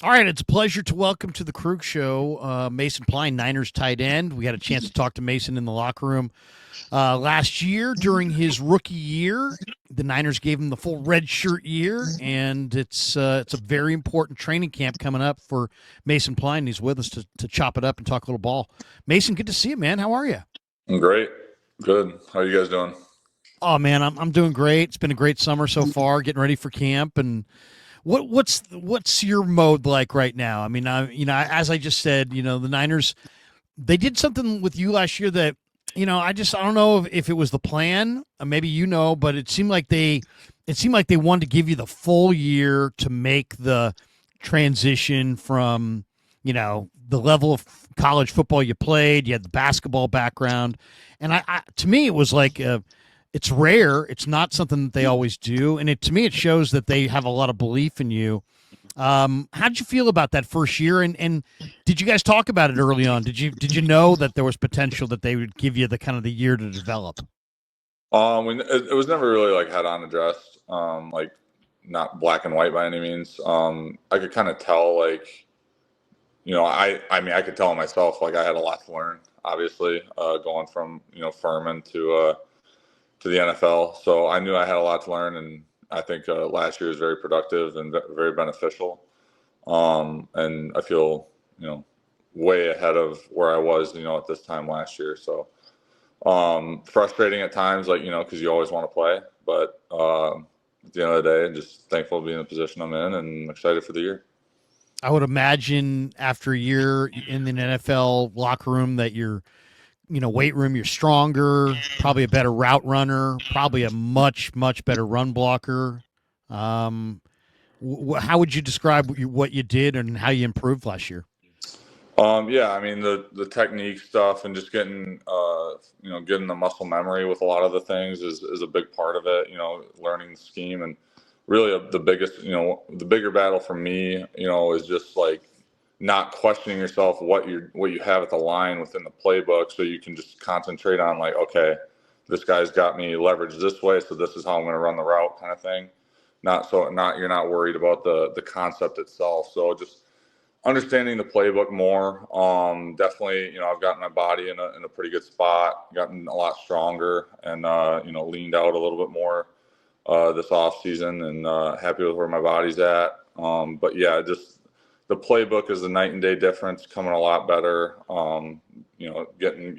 All right, it's a pleasure to welcome to the Krueg Show Mason Pline, Niners tight end. We had a chance to talk to Mason in the locker room last year during his rookie year. The Niners gave him the full red shirt year, and it's a very important training camp coming up for Mason Pline. He's with us to chop it up and talk a little ball. Mason, good to see you, man. How are you? I'm great. Good. How are you guys doing? Oh man, I'm doing great. It's been a great summer so far, getting ready for camp. And what's your mode like right now? I mean, as I just said, the Niners, they did something with you last year that, I don't know if it was the plan, maybe but it seemed like they wanted to give you the full year to make the transition from, the level of college football you played. You had the basketball background, and to me it was like it's rare. It's not something that they always do, and to me it shows that they have a lot of belief in you. How did you feel about that first year? And did you guys talk about it early on? Did you know that there was potential that they would give you the kind of the year to develop? It was never really like head on addressed, like not black and white by any means. I could kind of tell, like, I mean, I could tell myself, like, I had a lot to learn, obviously, going from, Furman to the NFL. So I knew I had a lot to learn, and I think last year was very productive and very beneficial. And I feel, way ahead of where I was, at this time last year. So frustrating at times, like, because you always want to play. But at the end of the day, I'm just thankful to be in the position I'm in and excited for the year. I would imagine after a year in the NFL locker room that you're, weight room, you're stronger, probably a better route runner, probably a much better run blocker. Um, how would you describe what you did and how you improved last year? Yeah, I mean the technique stuff and just getting getting the muscle memory with a lot of the things is a big part of it. Learning the scheme and really the biggest the bigger battle for me is just like not questioning yourself what you have at the line within the playbook, so you can just concentrate on, like, okay, this guy's got me leveraged this way, so this is how I'm going to run the route, kind of thing. Not you're not worried about the concept itself. So just understanding the playbook more. Definitely, I've gotten my body in a pretty good spot, gotten a lot stronger, and leaned out a little bit more this off season, and happy with where my body's at. But yeah, just the playbook is a night and day difference, coming a lot better. Getting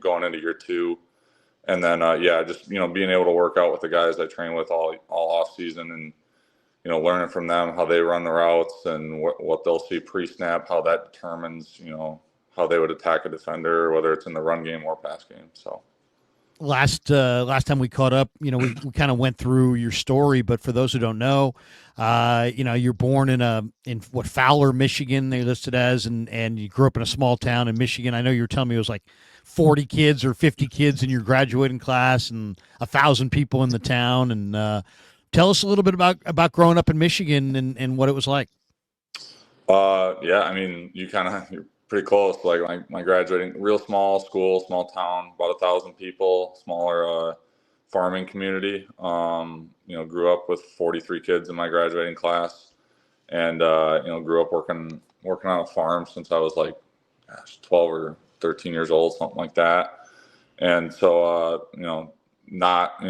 going into year two, and then yeah, just being able to work out with the guys I train with all off season, and learning from them how they run the routes and what they'll see pre-snap, how that determines, how they would attack a defender, whether it's in the run game or pass game. So last time we caught up, we kind of went through your story, but for those who don't know, you're born in what, Fowler, Michigan, they listed as, and you grew up in a small town in Michigan. I know you were telling me it was like 40 kids or 50 kids in your graduating class and 1,000 people in the town. And tell us a little bit about growing up in Michigan and what it was like. yeah, I mean, you're pretty close. Like my graduating, real small school, small town, about 1,000 people, smaller farming community. Grew up with 43 kids in my graduating class, and grew up working on a farm since I was like, 12 or 13 years old, something like that. And so, not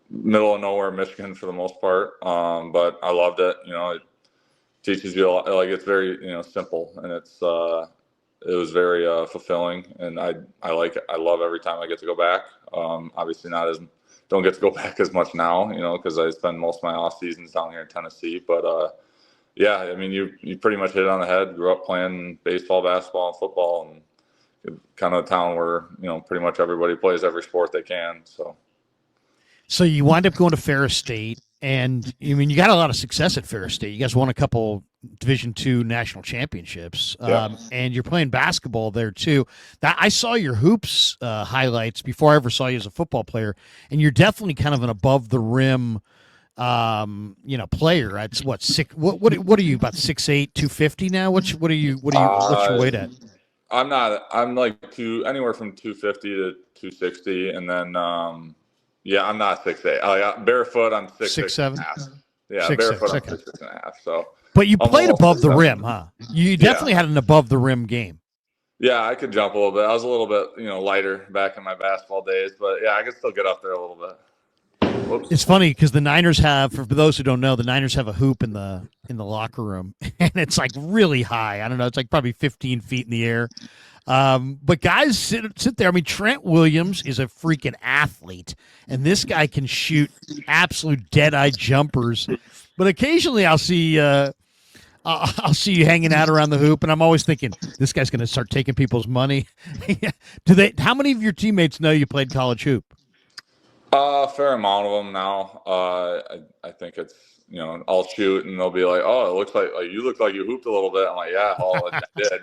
middle of nowhere Michigan for the most part, but I loved it. It teaches you a lot, like, it's very simple, and it was very fulfilling, and I like it. I love every time I get to go back. Obviously not as don't get to go back as much now, because I spend most of my off seasons down here in Tennessee. But yeah, I mean, you pretty much hit it on the head. Grew up playing baseball, basketball, and football, and kind of a town where pretty much everybody plays every sport they can. So you wind up going to Ferris State, and I mean, you got a lot of success at Ferris State. You guys won a couple Division II national championships, Yeah. and you're playing basketball there too. I saw your hoops highlights before I ever saw you as a football player, and you're definitely kind of an above the rim, player. It's what six? What are you, about 6'8", 250 now? What's your weight at? I'm not. I'm like anywhere from 250 to 260, and then yeah, I'm not 6'8". Barefoot, I'm 6'6" and a 6'7", half. Yeah, 6'6". barefoot, I'm Okay. 6'6" and a half. So But you I'm a played little above the rim, suspect. huh? You definitely had an above the rim game. Yeah, I could jump a little bit. I was a little bit, lighter back in my basketball days, but yeah, I could still get up there a little bit. Whoops. It's funny because the Niners have, for those who don't know, the Niners have a hoop in the locker room, and it's like really high. I don't know, it's like probably 15 feet in the air. But guys sit there. I mean, Trent Williams is a freaking athlete, and this guy can shoot absolute dead-eye jumpers. But occasionally, I'll see you hanging out around the hoop, and I'm always thinking this guy's going to start taking people's money. Do they? How many of your teammates know you played college hoop? A fair amount of them now. I think it's I'll shoot and they'll be like, "Oh, it looks like you look like you hooped a little bit." I'm like, "Yeah, well, I did."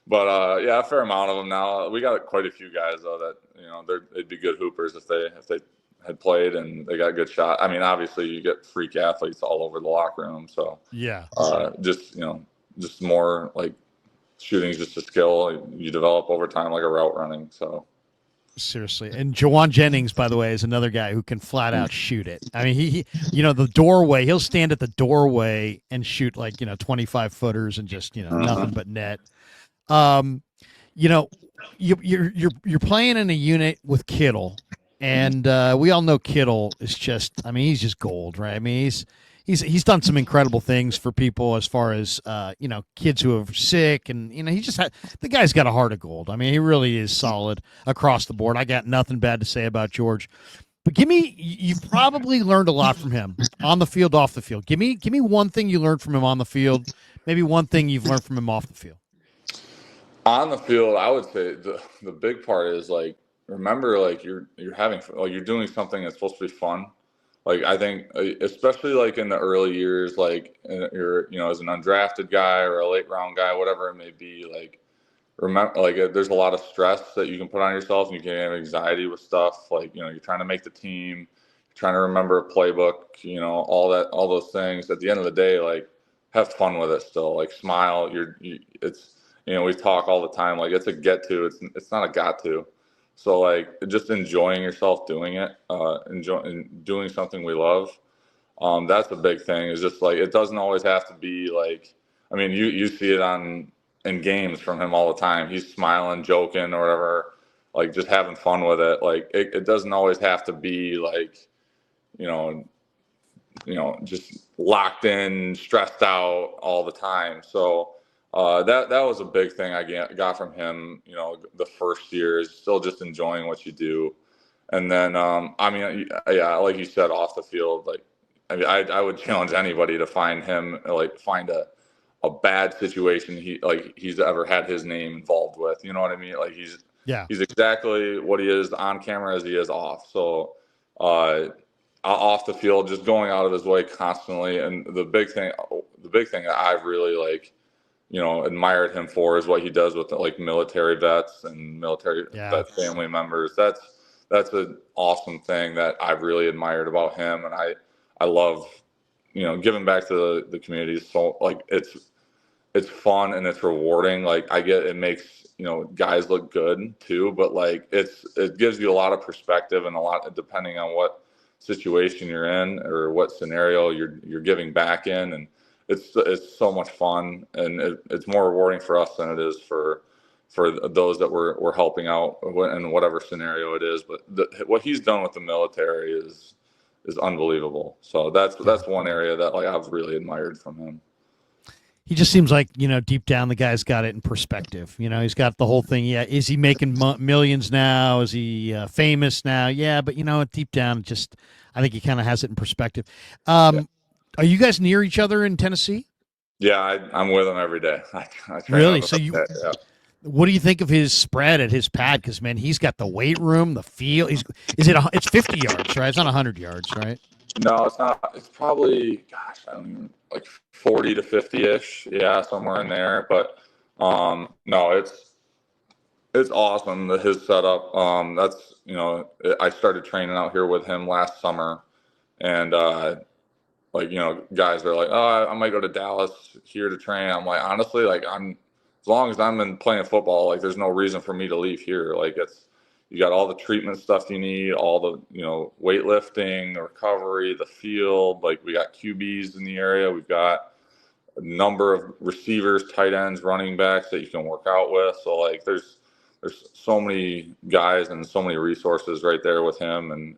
But yeah, a fair amount of them now. We got quite a few guys though that they'd be good hoopers if they had played and they got a good shot. I mean, obviously you get freak athletes all over the locker room, so Yeah. Just more like shooting is just a skill you develop over time, like a route running. So. Seriously. And Jawan Jennings, by the way, is another guy who can flat out shoot it. I mean, he the doorway, he'll stand at the doorway and shoot like, 25 footers and just, nothing but net. You're playing in a unit with Kittle, and we all know Kittle is just, I mean, he's just gold, right? I mean, he's done some incredible things for people as far as kids who are sick, and the guy's got a heart of gold. I mean, he really is solid across the board. I got nothing bad to say about George. But you've probably learned a lot from him on the field, off the field. Give me one thing you learned from him on the field, maybe one thing you've learned from him off the field. On the field, I would say the big part is like remember like you're having like you're doing something that's supposed to be fun. Like I think especially like in the early years, like you're as an undrafted guy or a late round guy, whatever it may be, like remember like there's a lot of stress that you can put on yourself and you can have anxiety with stuff like you're trying to make the team, you're trying to remember a playbook, all those things. At the end of the day, like have fun with it still, like smile. It's we talk all the time like it's a get to, it's not a got to. So like just enjoying yourself doing it, enjoying doing something we love. That's a big thing. Is just like it doesn't always have to be like. I mean, you see it in games from him all the time. He's smiling, joking, or whatever, like just having fun with it. Like it doesn't always have to be like, just locked in, stressed out all the time. So. That was a big thing I got from him. The first year is still just enjoying what you do, and then I mean, yeah, like you said, off the field, like I would challenge anybody to find a bad situation he's ever had his name involved with. You know what I mean? Like he's exactly what he is on camera as he is off. So off the field, just going out of his way constantly, and the big thing that I've really admired him for is what he does with like military vets and military vet family members. That's an awesome thing that I've really admired about him, and I love giving back to the community. So like it's fun and it's rewarding. Like it makes guys look good too, but like it gives you a lot of perspective and a lot depending on what situation you're in or what scenario you're giving back in, and it's so much fun, and it's more rewarding for us than it is for those that we're helping out in whatever scenario it is. But what he's done with the military is unbelievable. So that's one area that like I've really admired from him. He just seems like, deep down the guy's got it in perspective. He's got the whole thing. Yeah, is he making millions now? Is he famous now? Yeah, but deep down, I think he kind of has it in perspective. Are you guys near each other in Tennessee? Yeah, I'm with him every day. I really? So what do you think of his spread at his pad? Because man, he's got the weight room, the field. It's 50 yards, right? It's not 100 yards, right? No, it's not. It's probably, gosh, I don't even, like 40 to 50-ish. Yeah, somewhere in there. But no, it's awesome, his setup. That's, I started training out here with him last summer, and guys are like, oh, I might go to Dallas here to train. I'm like, honestly, like as long as I'm in playing football, like there's no reason for me to leave here. Like you got all the treatment stuff you need, all the, weightlifting, the recovery, the field. Like we got QBs in the area. We've got a number of receivers, tight ends, running backs that you can work out with. So like there's so many guys and so many resources right there with him, and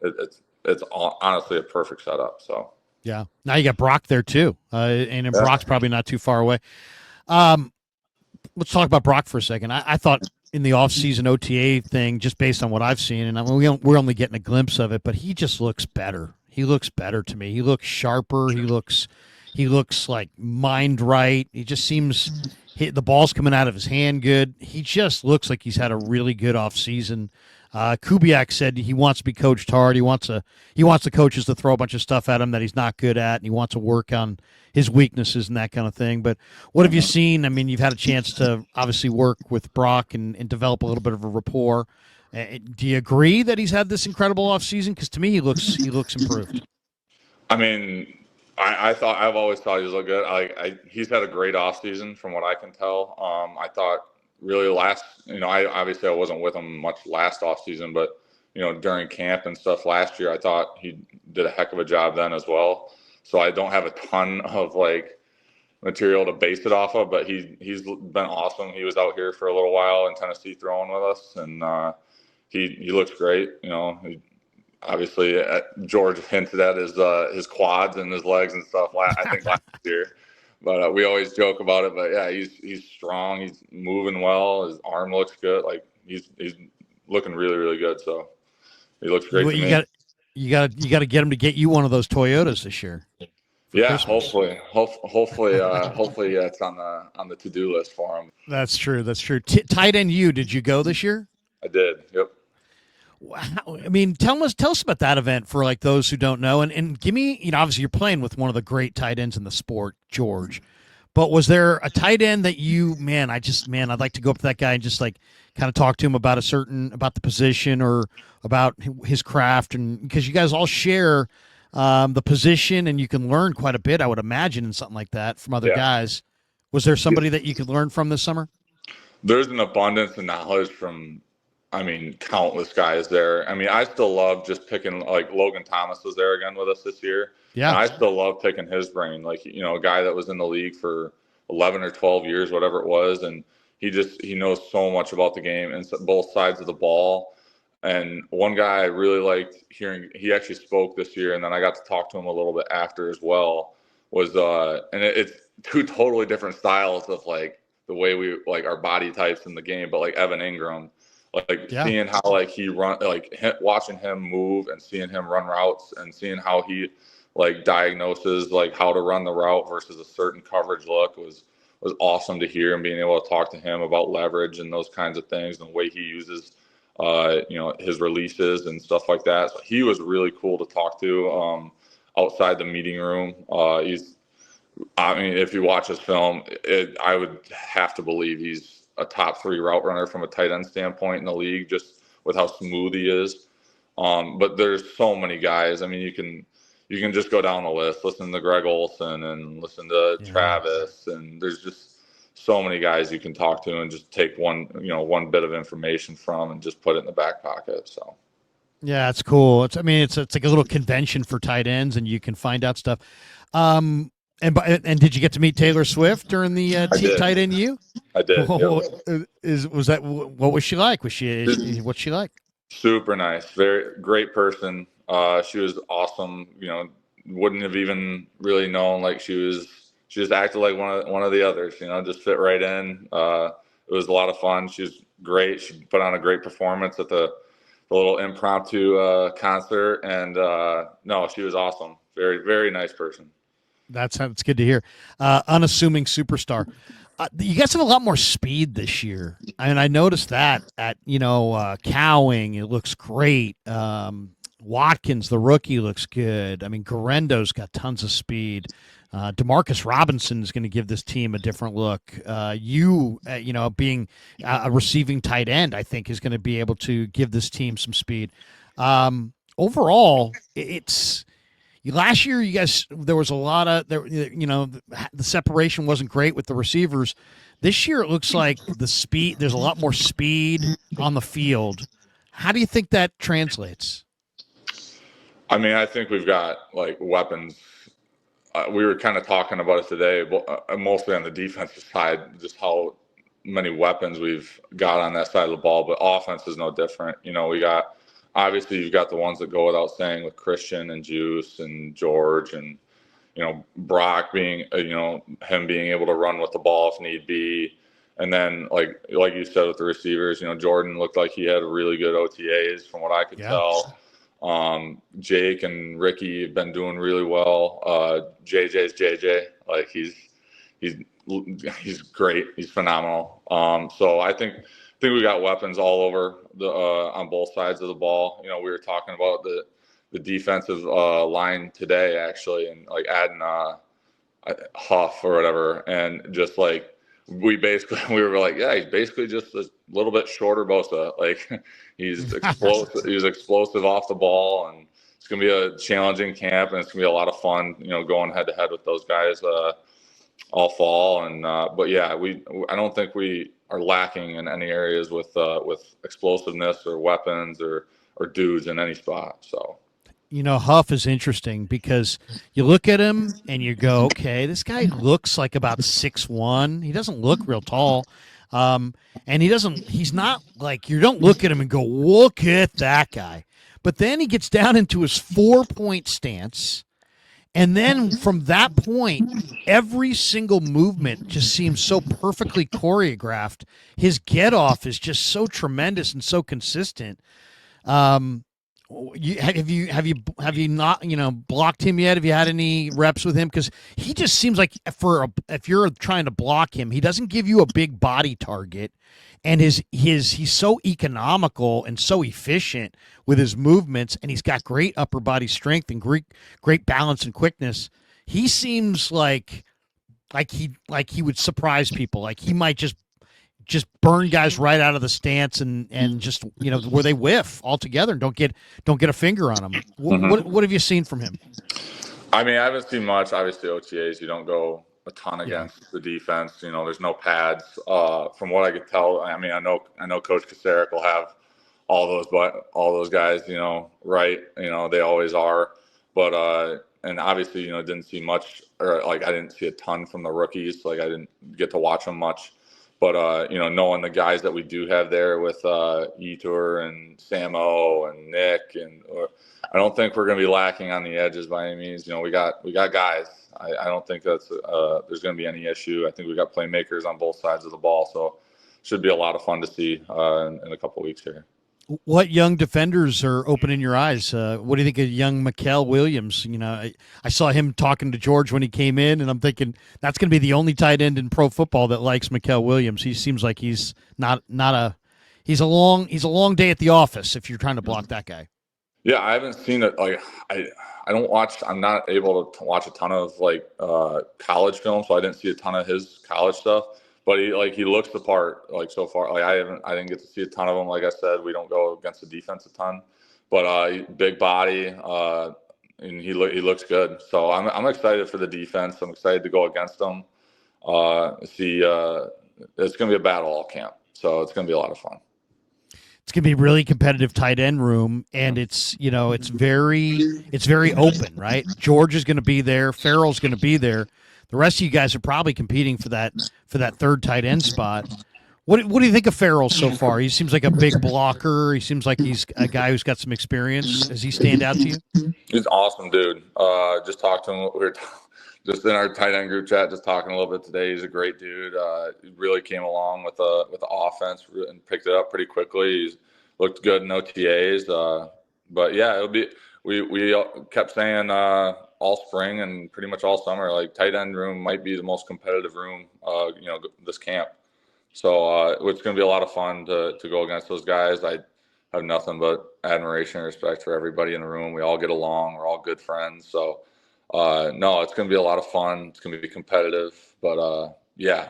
it's honestly a perfect setup. So Yeah. Now you got Brock there too, and then yeah. Brock's probably not too far away. Let's talk about Brock for a second. I thought in the offseason OTA thing, just based on what I've seen, and I mean, we're only getting a glimpse of it, but he just looks better. He looks better to me. He looks sharper. He looks like mind right. He just seems the ball's coming out of his hand good. He just looks like he's had a really good offseason. Kubiak said he wants to be coached hard. He wants the coaches to throw a bunch of stuff at him that he's not good at, and he wants to work on his weaknesses and that kind of thing. But what have you seen? I mean, you've had a chance to obviously work with Brock and develop a little bit of a rapport. Do you agree that he's had this incredible offseason? Because to me, he looks improved. I mean, I've always thought he's looked good. He's had a great offseason from what I can tell. I thought really I wasn't with him much last offseason, but during camp and stuff last year, I thought he did a heck of a job then as well. So I don't have a ton of like material to base it off of, but he's been awesome. He was out here for a little while in Tennessee throwing with us, and he looks great. Obviously, George hinted at his quads and his legs and stuff. I think last year, but we always joke about it. But yeah, he's strong. He's moving well. His arm looks good. Like he's looking really, really good. So he looks great to me. You got to get him to get you one of those Toyotas this year. Yeah, Christmas. hopefully, it's on the to-do list for him. That's true. Tight end, did you go this year? I did. Yep. I mean, tell us about that event for like those who don't know, and give me, obviously you're playing with one of the great tight ends in the sport, George. But was there a tight end that I'd like to go up to that guy and just like kind of talk to him about the position or about his craft, and because you guys all share the position and you can learn quite a bit, I would imagine, in something like that from other guys. Was there somebody that you could learn from this summer? There's an abundance of knowledge from, countless guys there. I still love just picking, like Logan Thomas was there again with us this year. Yeah. And I still love picking his brain. Like, a guy that was in the league for 11 or 12 years, whatever it was. And he knows so much about the game and both sides of the ball. And one guy I really liked hearing, he actually spoke this year, and then I got to talk to him a little bit after as well, was, and it's two totally different styles of like the way we like our body types in the game, but like Evan Ingram. Seeing how like he run, like watching him move and seeing him run routes and seeing how he like diagnoses like how to run the route versus a certain coverage look was awesome to hear, and being able to talk to him about leverage and those kinds of things and the way he uses his releases and stuff like that. So he was really cool to talk to outside the meeting room. If you watch his film, I would have to believe he's a top 3 route runner from a tight end standpoint in the league, just with how smooth he is. But there's so many guys. You can just go down the list, listen to Greg Olson and listen to Travis, and there's just so many guys you can talk to and just take one bit of information from and just put it in the back pocket. So. Yeah, it's cool. It's like a little convention for tight ends, and you can find out stuff. And did you get to meet Taylor Swift during the tight end U? I did. What was she like? What's she like? Super nice, very great person. She was awesome. Wouldn't have even really known like she just acted like one of the others. Just fit right in. It was a lot of fun. She was great. She put on a great performance at the little impromptu concert, and no, she was awesome. Very, very nice person. That's good to hear. Unassuming superstar. You guys have a lot more speed this year. I noticed that at Cowing, it looks great. Watkins, the rookie, looks good. Garendo's got tons of speed. Demarcus Robinson is going to give this team a different look. Being a receiving tight end, I think is going to be able to give this team some speed. Overall, it's. Last year, you guys, there was a lot of, the separation wasn't great with the receivers. This year, it looks like there's a lot more speed on the field. How do you think that translates? I think we've got like weapons we were kind of talking about it today, mostly on the defensive side, just how many weapons we've got on that side of the ball. But offense is no different. We got, obviously you've got the ones that go without saying with Christian and Juice and George and Brock being him being able to run with the ball if need be. And then like you said with the receivers, Jordan looked like he had really good OTAs from what I could tell. Jake and Ricky have been doing really well. JJ's JJ, like he's great. He's phenomenal. So I think we got weapons all over the on both sides of the ball. We were talking about the defensive line today actually, and like adding Huff or whatever, and just like we were like, yeah, he's basically just a little bit shorter Bosa. Like he's explosive. He's explosive off the ball, and it's gonna be a challenging camp, and it's gonna be a lot of fun. Going head to head with those guys all fall. And but yeah, I don't think we are lacking in any areas with explosiveness or weapons or dudes in any spot. So. Huff is interesting because you look at him and you go, okay, this guy looks like about 6'1". He doesn't look real tall. And he's not like, you don't look at him and go, look at that guy. But then he gets down into his 4-point stance. And then from that point, every single movement just seems so perfectly choreographed. His get off is just so tremendous and so consistent. Have you not blocked him yet? Have you had any reps with him? Because he just seems like if you're trying to block him, he doesn't give you a big body target, and he's so economical and so efficient with his movements, and he's got great upper body strength and great balance and quickness. He seems like he would surprise people. Like he might just burn guys right out of the stance and just where they whiff altogether and don't get a finger on them. What have you seen from him? I mean, I haven't seen much. Obviously, OTAs, you don't go a ton against the defense. There's no pads. From what I could tell, I mean, I know Coach Kasarik will have all those guys, right? They always are. But and obviously, didn't see much, or like I didn't see a ton from the rookies. Like I didn't get to watch them much. But, knowing the guys that we do have there with Etor and Samo and Nick, I don't think we're going to be lacking on the edges by any means. We got guys. I don't think that's there's going to be any issue. I think we got playmakers on both sides of the ball. So should be a lot of fun to see in a couple of weeks here. What young defenders are opening your eyes? What do you think of young Mikael Williams? I saw him talking to George when he came in, and I'm thinking that's going to be the only tight end in pro football that likes Mikael Williams. He seems like he's he's a long day at the office if you're trying to block that guy. Yeah, I haven't seen it. Like I don't watch. I'm not able to watch a ton of college film, so I didn't see a ton of his college stuff. But he looks the part so far. Like I didn't get to see a ton of them. Like I said, we don't go against the defense a ton, but big body, and he looks good. So I'm excited for the defense. I'm excited to go against them. See, it's going to be a battle all camp, so it's going to be a lot of fun. It's going to be a really competitive tight end room, and it's very open, right? George is going to be there. Farrell's going to be there. The rest of you guys are probably competing for that third tight end spot. What do you think of Farrell so far? He seems like a big blocker. He seems like he's a guy who's got some experience. Does he stand out to you? He's an awesome dude. Just talked to him. We were just in our tight end group chat, just talking a little bit today. He's a great dude. He really came along with the offense and picked it up pretty quickly. He's looked good in OTAs. But yeah, it'll be. We kept saying all spring and pretty much all summer, like tight end room might be the most competitive room, this camp. So it's going to be a lot of fun to go against those guys. I have nothing but admiration and respect for everybody in the room. We all get along. We're all good friends. So no, it's going to be a lot of fun. It's going to be competitive. But yeah,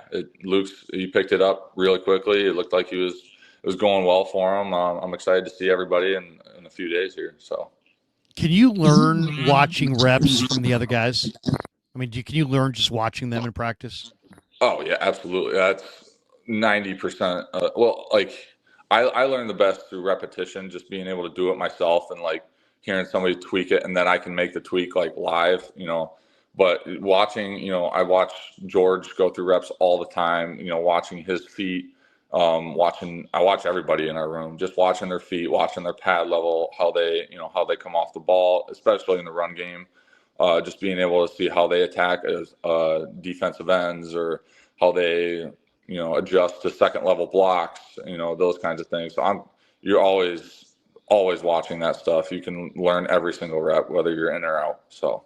he picked it up really quickly. It looked like it was going well for him. I'm excited to see everybody in a few days here. So. Can you learn watching reps from the other guys? I mean, can you learn just watching them in practice? Oh yeah, absolutely. That's 90%. I learn the best through repetition, just being able to do it myself and hearing somebody tweak it, and then I can make the tweak live. But watching, I watch George go through reps all the time, watching his feet, I watch everybody in our room, just watching their feet, watching their pad level, how they come off the ball, especially in the run game. Just being able to see how they attack as defensive ends, or how they, adjust to second level blocks, those kinds of things. So you're always watching that stuff. You can learn every single rep, whether you're in or out. So.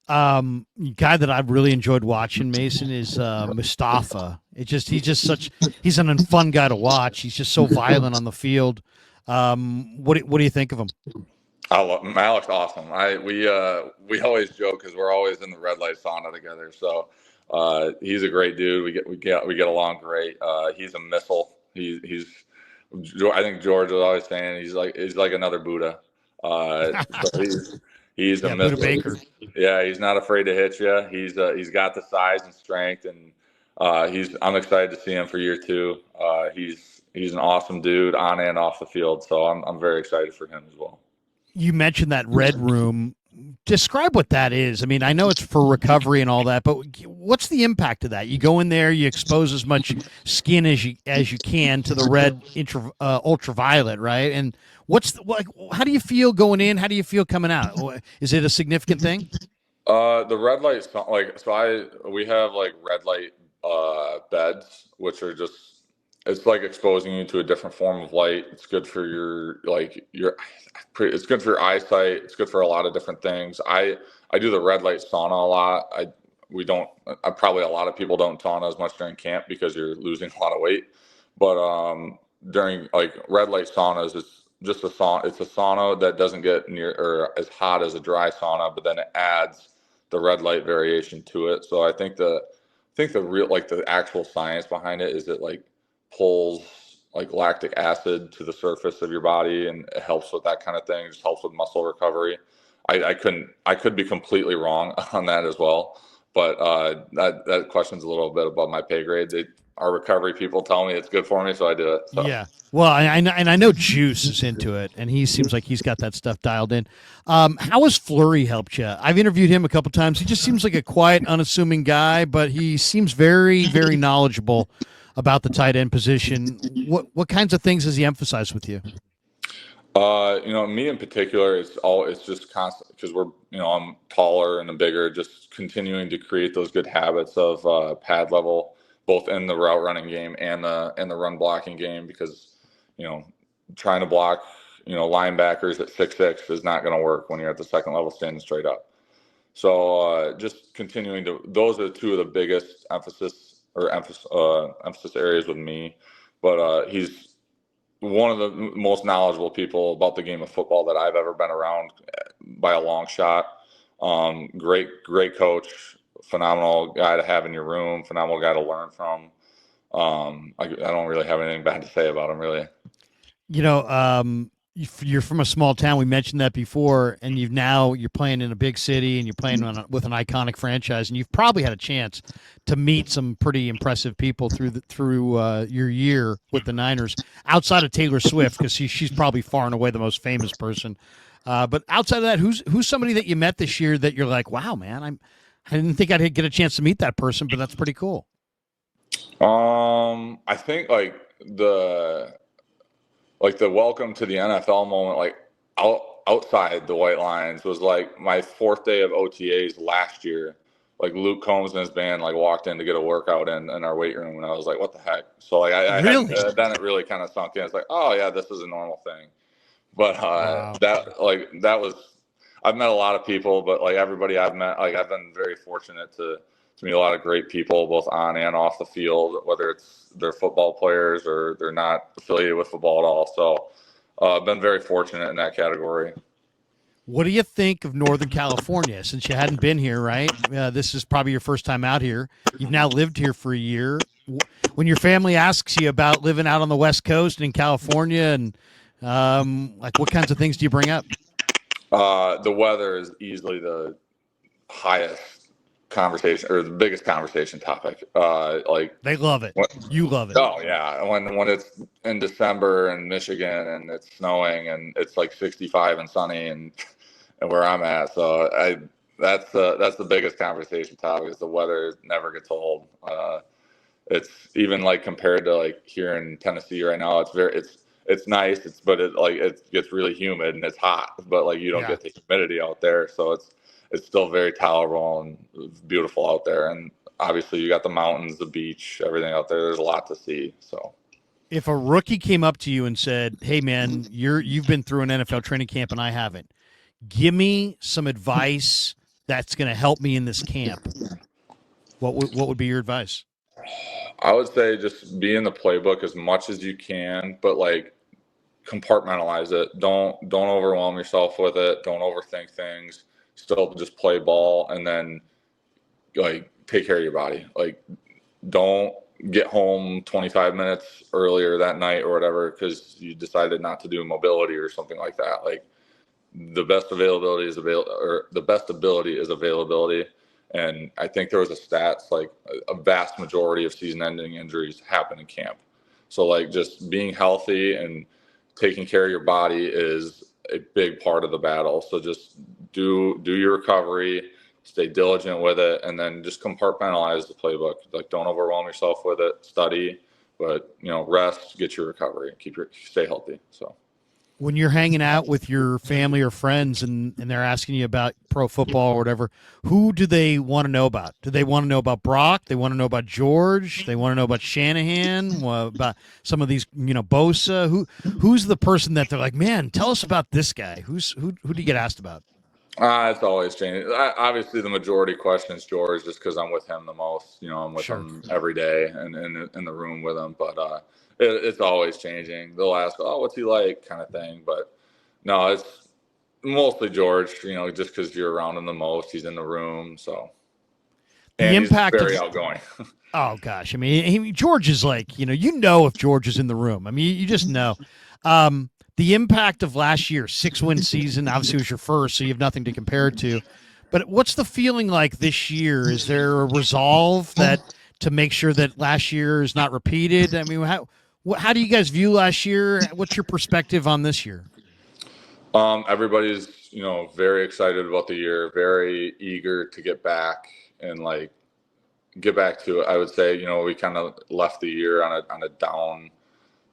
Guy that I've really enjoyed watching, Mason, is Mustafa. He's an fun guy to watch. He's just so violent on the field. What do you think of him? I love him. Alex, awesome. We always joke because we're always in the red light sauna together. So he's a great dude. We get along great. He's a missile. I think George was always saying he's like another Buddha. So he's a missile. Buddha Baker. Yeah, he's not afraid to hit you. He's got the size and strength, and I'm excited to see him for year 2. He's an awesome dude on and off the field. So I'm very excited for him as well. You mentioned that red room. Describe what that is. I mean, I know it's for recovery and all that, but what's the impact of that? You go in there, you expose as much skin as you can to the red ultraviolet, right? And how do you feel going in? How do you feel coming out? Is it a significant thing? The red light, we have like red light beds, which are just, it's like exposing you to a different form of light. It's good for it's good for your eyesight. It's good for a lot of different things. I do the red light sauna a lot. Probably a lot of people don't sauna as much during camp because you're losing a lot of weight. But during like red light saunas, it's just a sauna. It's a sauna that doesn't get near or as hot as a dry sauna, but then it adds the red light variation to it. So I think the real, like the actual science behind it is it like pulls like lactic acid to the surface of your body, and it helps with that kind of thing. It just helps with muscle recovery. I could be completely wrong on that as well, but that question's a little bit above my pay grade. Our recovery people tell me it's good for me, so I do it. So. Yeah. Well, I know Juice is into it, and he seems like he's got that stuff dialed in. How has Fleury helped you? I've interviewed him a couple times. He just seems like a quiet, unassuming guy, but he seems very, very knowledgeable about the tight end position. What kinds of things does he emphasize with you? Me in particular, it's just constant because I'm taller and bigger, just continuing to create those good habits of pad level, both in the route running game and the run blocking game, because, trying to block, linebackers at 6'6" is not going to work when you're at the second level standing straight up. So just continuing those are two of the biggest emphasis areas with me. But he's one of the most knowledgeable people about the game of football that I've ever been around by a long shot. Great coach, phenomenal guy to have in your room, phenomenal guy to learn from. I don't really have anything bad to say about him, really. You're from a small town. We mentioned that before, and you're playing in a big city, and you're playing with an iconic franchise, and you've probably had a chance to meet some pretty impressive people through your year with the Niners, outside of Taylor Swift, because she's probably far and away the most famous person. But outside of that, who's somebody that you met this year that you're like, wow, man, I didn't think I'd get a chance to meet that person, but that's pretty cool. I think like the welcome to the NFL moment, like outside the white lines, was like my 4th day of OTAs last year. Like Luke Combs and his band like walked in to get a workout in our weight room, and I was like, what the heck? So like then it really kind of sunk in. It's like, oh yeah, this is a normal thing. But wow. that was, I've met a lot of people, but like everybody I've met, like I've been very fortunate to meet a lot of great people, both on and off the field, whether it's they're football players or they're not affiliated with football at all. So I've been very fortunate in that category. What do you think of Northern California? Since you hadn't been here, right? This is probably your first time out here. You've now lived here for a year. When your family asks you about living out on the West Coast and in California, and like what kinds of things do you bring up? The weather is easily the highest conversation or the biggest conversation topic. Like they love it. You love it. Oh yeah. When it's in December in Michigan and it's snowing and it's like 65 and sunny and where I'm at. So That's the biggest conversation topic is the weather never gets old. It's even like compared to like here in Tennessee right now, it's nice. But it gets really humid and it's hot, but like you don't Yeah. get the humidity out there, so it's still very tolerable and it's beautiful out there. And obviously you got the mountains, the beach, everything out there. There's a lot to see. So If a rookie came up to you and said, "Hey, man, you've been through an NFL training camp and I haven't. Give me some advice that's going to help me in this camp." What would be your advice? I would say just be in the playbook as much as you can, but like compartmentalize it. Don't overwhelm yourself with it. Don't overthink things. Still just play ball and then like take care of your body. Like don't get home 25 minutes earlier that night or whatever because you decided not to do mobility or something like that. Like the best availability is or the best ability is availability. And I think there was a stats like a vast majority of season-ending injuries happen in camp. So like just being healthy and taking care of your body is a big part of the battle. So just do your recovery, stay diligent with it, and then just compartmentalize the playbook. Like don't overwhelm yourself with it. Study, but rest, get your recovery, stay healthy. So When you're hanging out with your family or friends and they're asking you about pro football or whatever, who do they want to know about? Do they want to know about Brock? They want to know about George? They want to know about Shanahan? About some of these, Bosa? Who's the person that they're like, man, tell us about this guy? Who do you get asked about? it's always changing. Obviously, the majority question is George, just because I'm with him the most. I'm with Sure. him every day and in the room with him. But it's always changing. They'll ask, "Oh, what's he like?" kind of thing. But no, it's mostly George. Just because you're around him the most, he's in the room. So The and he's impact very of outgoing. Oh gosh, I mean, George is like, if George is in the room. I mean, you just know. The impact of last year, 6-win season, obviously was your first, so you have nothing to compare it to. But what's the feeling like this year? Is there a resolve that to make sure that last year is not repeated? I mean, how do you guys view last year? What's your perspective on this year? Everybody's very excited about the year, very eager to get back and like get back to it. I would say, we kind of left the year on a down,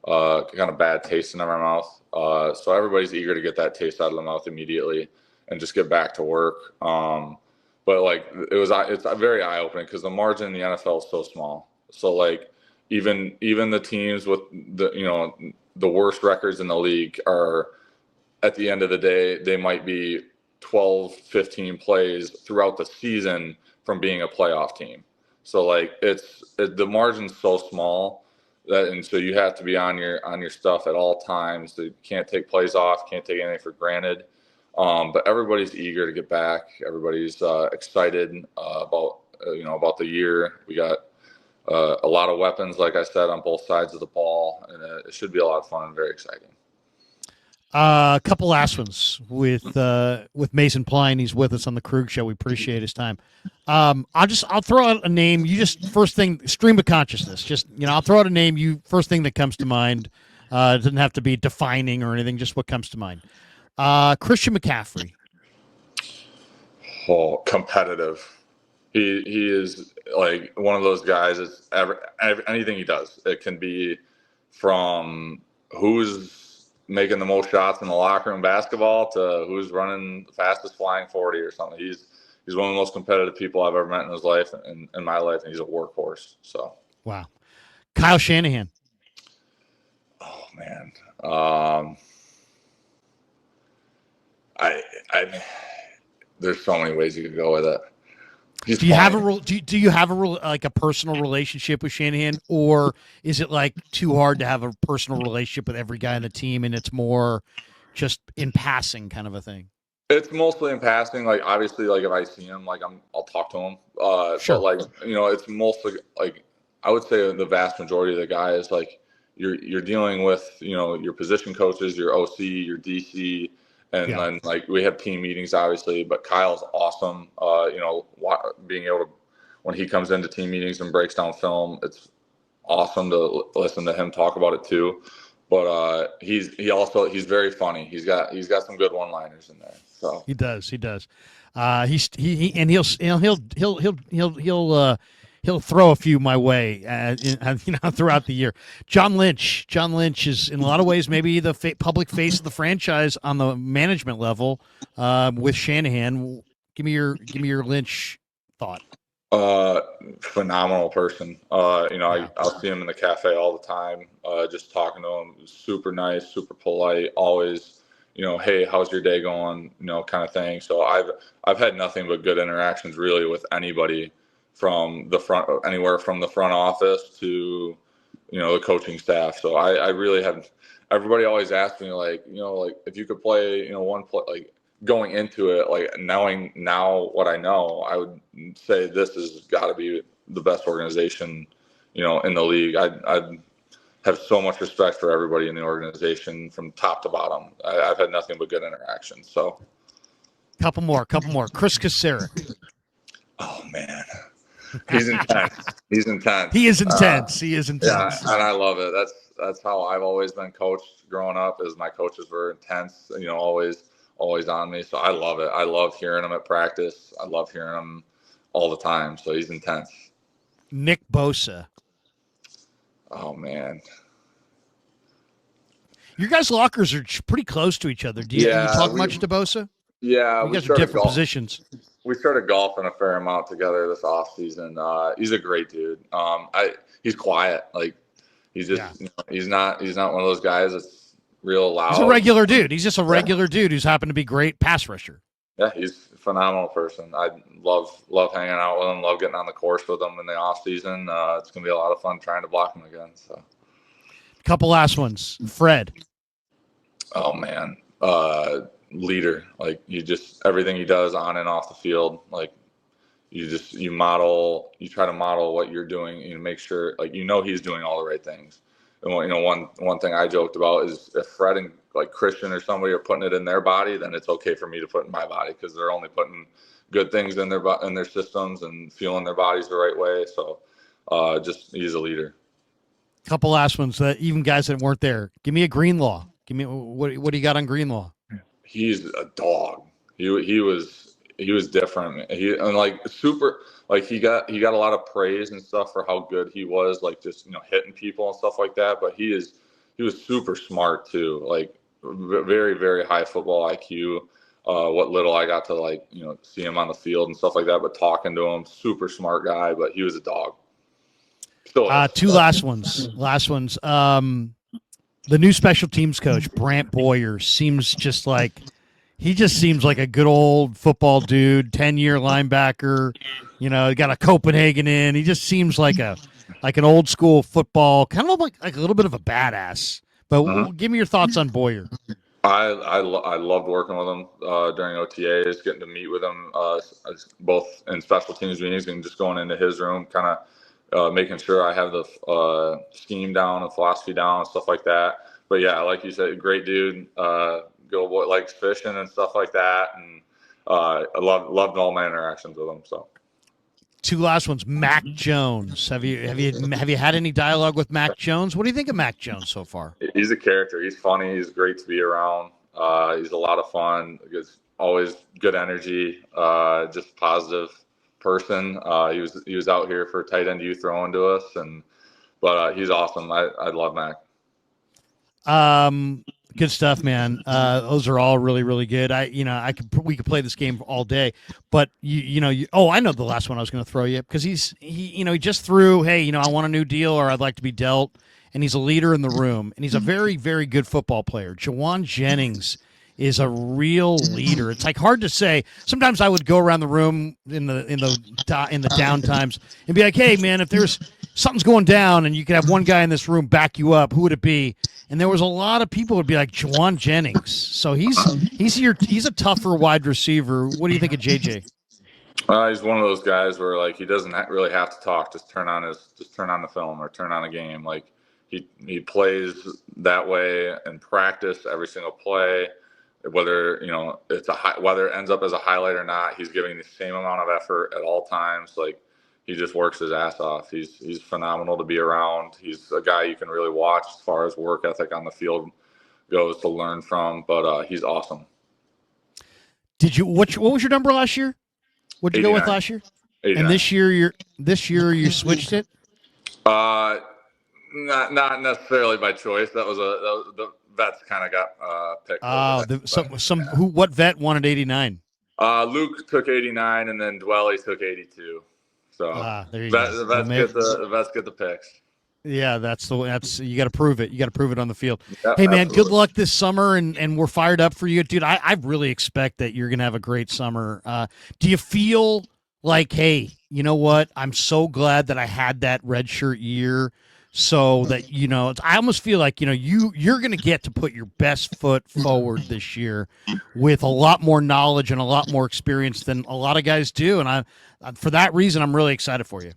kind of bad taste in our mouth. So everybody's eager to get that taste out of the mouth immediately and just get back to work. But like it's very eye opening because the margin in the NFL is so small. So like even the teams with the worst records in the league are at the end of the day, they might be 12, 15 plays throughout the season from being a playoff team. So like the margin's so small and so you have to be on your stuff at all times. So you can't take plays off, can't take anything for granted. But everybody's eager to get back. Everybody's excited about the year. We got a lot of weapons, like I said, on both sides of the ball, and it should be a lot of fun and very exciting. A couple last ones with Mason Pline. He's with us on the Krueg Show. We appreciate his time. I'll throw out a name. You just first thing stream of consciousness. Just I'll throw out a name. You first thing that comes to mind. It doesn't have to be defining or anything. Just what comes to mind. Christian McCaffrey. Oh, competitive. He is like one of those guys. It's anything he does. It can be from who's making the most shots in the locker room basketball to who's running the fastest flying 40 or something. He's one of the most competitive people I've ever met in his life and in my life, and he's a workhorse. So Wow. Kyle Shanahan. Oh man. I there's so many ways you could go with it. Do you have a personal relationship with Shanahan, or is it like too hard to have a personal relationship with every guy on the team, and it's more just in passing kind of a thing? It's mostly in passing. Like obviously, like if I see him, like I'll talk to him. Sure. But like it's mostly like I would say the vast majority of the guys like you're dealing with your position coaches, your OC, your DC. And then like we have team meetings, obviously, but Kyle's awesome. Being able to, when he comes into team meetings and breaks down film, it's awesome to listen to him talk about it too. but he's very funny. He's got some good one-liners in there. So He does. He does. And he'll throw a few my way, throughout the year. John Lynch. John Lynch is in a lot of ways maybe the public face of the franchise on the management level, with Shanahan. Give me your Lynch thought. Phenomenal person. I'll see him in the cafe all the time. Just talking to him, super nice, super polite, always, hey, how's your day going? Kind of thing. So I've had nothing but good interactions really with anybody anywhere from the front office to, the coaching staff. So I really have, everybody always asks me like if you could play, one play, like, going into it, like knowing now what I know, I would say this has got to be the best organization, in the league. I have so much respect for everybody in the organization from top to bottom. I've had nothing but good interactions. So, couple more. Chris Kasarik. Oh man, he's intense. He's intense. He is intense. He is intense. Yeah, and I love it. That's how I've always been coached growing up. Is my coaches were intense. Always on me. So I love it. I love hearing him at practice. I love hearing him all the time. So he's intense. Nick Bosa. Oh man. Your guys' lockers are pretty close to each other. Do you talk much to Bosa? Yeah. You guys are different positions. We started golfing a fair amount together this off season. He's a great dude. He's quiet. Like he's just, he's not one of those guys that's real loud. He's a regular dude. He's just a regular dude who's happened to be great pass rusher. Yeah, he's a phenomenal person. I love hanging out with him, love getting on the course with him in the off season. It's going to be a lot of fun trying to block him again. So, couple last ones. Fred. Oh man. Leader. Like everything he does on and off the field, like you try to model what you're doing, make sure he's doing all the right things. And one thing I joked about is if Fred and like Christian or somebody are putting it in their body, then it's okay for me to put in my body because they're only putting good things in their systems and feeling their bodies the right way. So, he's a leader. Couple last ones that even guys that weren't there. Give me a Greenlaw. Give me what do you got on Greenlaw? He's a dog. He was different. He got a lot of praise and stuff for how good he was, like just hitting people and stuff like that. But he was super smart too, like very very high football IQ. What little I got to see him on the field and stuff like that, but talking to him, super smart guy. But he was a dog. Two last ones. The new special teams coach, Brant Boyer, seems just like a good old football dude, 10-year linebacker. Got a Copenhagen in. He just seems like an old school football, kind of like a little bit of a badass. But give me your thoughts on Boyer. I loved working with him during OTAs, getting to meet with him both in special teams meetings and just going into his room, kind of making sure I have the scheme down and philosophy down and stuff like that. But yeah, like you said, great dude. Good old boy, likes fishing and stuff like that. And I loved all my interactions with him. So. Two last ones. Mac Jones. Have you had any dialogue with Mac Jones? What do you think of Mac Jones so far? He's a character. He's funny. He's great to be around. He's a lot of fun. He's always good energy. Just positive person. He was out here for tight end youth throwing to us, but he's awesome. I love Mac. Good stuff, man. Those are all really, really good. We could play this game all day, but I know the last one I was going to throw you because he just threw, hey, I want a new deal or I'd like to be dealt. And he's a leader in the room and he's a very, very good football player. Jawan Jennings is a real leader. It's like hard to say. Sometimes I would go around the room in the down times and be like, hey man, if there's something's going down and you could have one guy in this room back you up, who would it be? And there was a lot of people would be like Jawan Jennings. So he's a tougher wide receiver. What do you think of JJ? He's one of those guys where he doesn't really have to talk. Just turn on the film or turn on a game. He plays that way in practice every single play. Whether whether it ends up as a highlight or not, he's giving the same amount of effort at all times. he just works his ass off. He's phenomenal to be around. He's a guy you can really watch as far as work ethic on the field goes to learn from. But he's awesome. Did you what was your number last year? What'd you 89. go with last year? 89. And this year you switched it? Not necessarily by choice. The vets kind of got picked. What vet wanted 89? Luke took 89, and then Dwelly took 82. So there you go. The vets get the picks. Yeah, that's you got to prove it. You got to prove it on the field. Yep, hey, man, absolutely. Good luck this summer, and we're fired up for you, dude. I really expect that you're gonna have a great summer. Do you feel like, hey, you know what? I'm so glad that I had that redshirt year, so that I almost feel like you're gonna get to put your best foot forward this year with a lot more knowledge and a lot more experience than a lot of guys do, and for that reason, I'm really excited for you.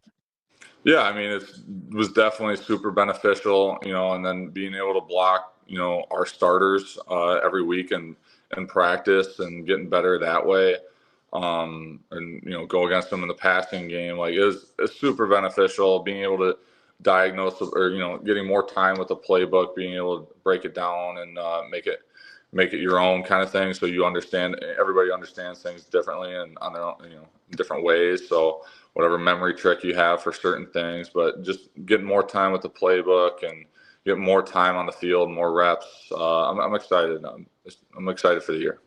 Yeah, I mean, it was definitely super beneficial, and then being able to block, our starters every week and practice and getting better that way, and go against them in the passing game. Like it's super beneficial being able to diagnose or getting more time with the playbook, being able to break it down and make it your own kind of thing. So everybody understands things differently and on their own, in different ways. So whatever memory trick you have for certain things, but just getting more time with the playbook and get more time on the field, more reps. I'm excited. I'm excited for the year.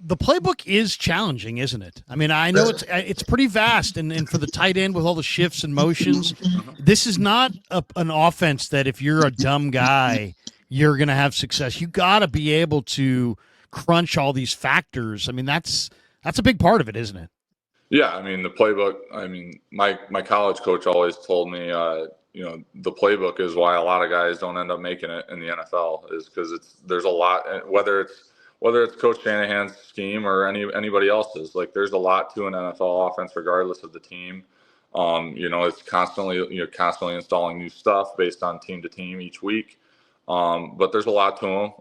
The playbook is challenging, isn't it? I mean, I know it's pretty vast, and for the tight end with all the shifts and motions, this is not an offense that if you're a dumb guy, you're going to have success. You got to be able to crunch all these factors. I mean, that's a big part of it, isn't it? Yeah, I mean the playbook. I mean my college coach always told me, the playbook is why a lot of guys don't end up making it in the NFL is because there's a lot, whether it's Coach Shanahan's scheme or anybody else's. Like there's a lot to an NFL offense regardless of the team. It's constantly constantly installing new stuff based on team to team each week. But there's a lot to them.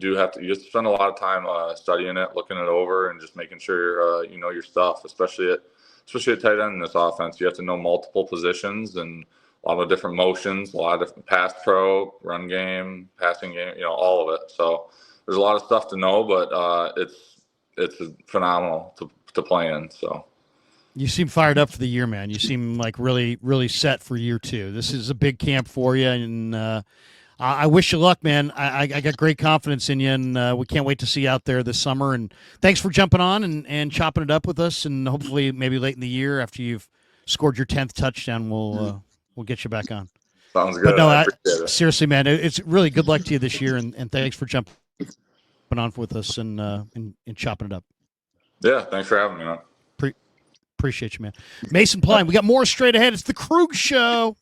You have to spend a lot of time studying it, looking it over, and just making sure you know your stuff. Especially at tight end in this offense, you have to know multiple positions and a lot of different motions, a lot of different pass pro, run game, passing game, all of it. So there's a lot of stuff to know, but it's phenomenal to play in. So. You seem fired up for the year, man. You seem like really, really set for year two. This is a big camp for you, and I wish you luck, man. I got great confidence in you, and we can't wait to see you out there this summer. And thanks for jumping on and chopping it up with us. And hopefully, maybe late in the year after you've scored your 10th touchdown, we'll get you back on. Sounds good. But no, I appreciate it. Seriously, man, it's really good luck to you this year, and thanks for jumping on with us and chopping it up. Yeah, thanks for having me on. Appreciate you, man. Mason Pline, we got more straight ahead. It's the Krueg Show.